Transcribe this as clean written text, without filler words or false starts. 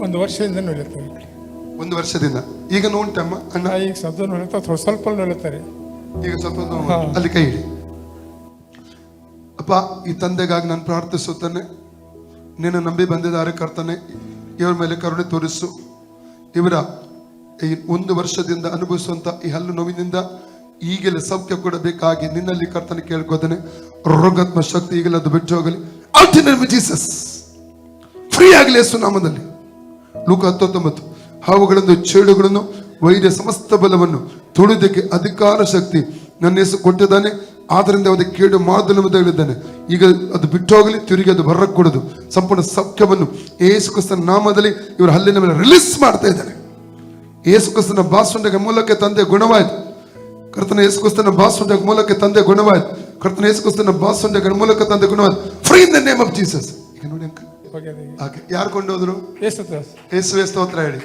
ಒಂದು ವರ್ಷದಿಂದ ನೋಡುತ್ತಾರೆ. ಒಂದು ವರ್ಷದಿಂದ. ಈಗ ನೋವುಂಟಮ್ಮ ಅಣ್ಣ? ಈಗ ಸದ್ದು ನೋಡುತ್ತಾ ಸ್ವಲ್ಪ ನೋಡುತ್ತಾರೆ. ಈಗ ಸ್ವಲ್ಪ ಅಲ್ಲಿ ಕೈ ಹಿಡಿ. ಅಪ್ಪ, ಈ ತಂದೆಗಾಗಿ ನಾನು ಪ್ರಾರ್ಥಿಸುತ್ತೇನೆ. ನಿನ್ನ ನಂಬಿ ಬಂದಿದ್ದಾರೆ ಕರ್ತನೆ, ಇವರ ಮೇಲೆ ಕರುಣೆ ತೋರಿಸು. ಇವರ ಈ ಒಂದು ವರ್ಷದಿಂದ ಅನುಭವಿಸುವಂತ ಈ ಹಲ್ಲು ನೋವಿನಿಂದ ಈಗಲೇ ಸೌಖ್ಯ ಕೊಡಬೇಕಾಗಿ ನಿನ್ನಲ್ಲಿ ಕರ್ತನೆ ಕೇಳ್ಕೋತಾನೆ. ರೋಗಾತ್ಮ ಶಕ್ತಿ ಈಗಲೇ ಅದು ಬಿಟ್ಟು ಹೋಗಲಿ. ಜೀಸಸ್ ಫ್ರೀ ಆಗಲಿ ಯೇಸು ನಾಮದಲ್ಲಿ. ಲೂಕ 19 ಹಾವುಗಳನ್ನು ಚೇಳುಗಳನ್ನು ವೈದ್ಯ ಸಮಸ್ತ ಬಲವನ್ನು ತುಳಿದಕ್ಕೆ ಅಧಿಕಾರ ಶಕ್ತಿ ನನ್ನ ಹೆಸರು ಕೊಟ್ಟಿದ್ದಾನೆ, ಆದ್ದರಿಂದ ಅದಕ್ಕೆ ಕೇಡು ಮಾಡಲು ಹೇಳಿದ್ದಾನೆ. ಈಗ ಅದು ಬಿಟ್ಟು ಹೋಗಲಿ, ತಿರುಗಿ ಅದು ಹೊರಕೂಡದು. ಸಂಪೂರ್ಣ ಸೌಖ್ಯವನ್ನು ಯೇಸು ಕ್ರಿಸ್ತನ ನಾಮದಲ್ಲಿ ಇವರ ಹಲ್ಲಿನ ಮೇಲೆ ರಿಲೀಸ್ ಮಾಡ್ತಾ ಇದ್ದಾನೆ. ಯೇಸು ಕ್ರಿಸ್ತನ ಬಾಸುಂಡೆಯ ಮೂಲಕ ತಂದೆ ಗುಣವಾಯಿತು. ಕರ್ತನ ಯೇಸು ಕ್ರಿಸ್ತನ ಬಾಸುಂಡೆಯ ಮೂಲಕ ತಂದೆ ಗುಣವಾಯಿತು. ಕರ್ತನ ಯೇಸು ಕ್ರಿಸ್ತನ ಬಾಸುಂಡೆಯ ಮೂಲಕ ತಂದೆ ಗುಣವಾಯಿತು. Free in the name of Jesus. ಈಗ ನೋಡಿ ಅಂಕಲ್, ಯಾರು ಕೊಂಡೋದ್ರು? ಯೇಸುವೆ ಸ್ತೋತ್ರ ಹೇಳಿ.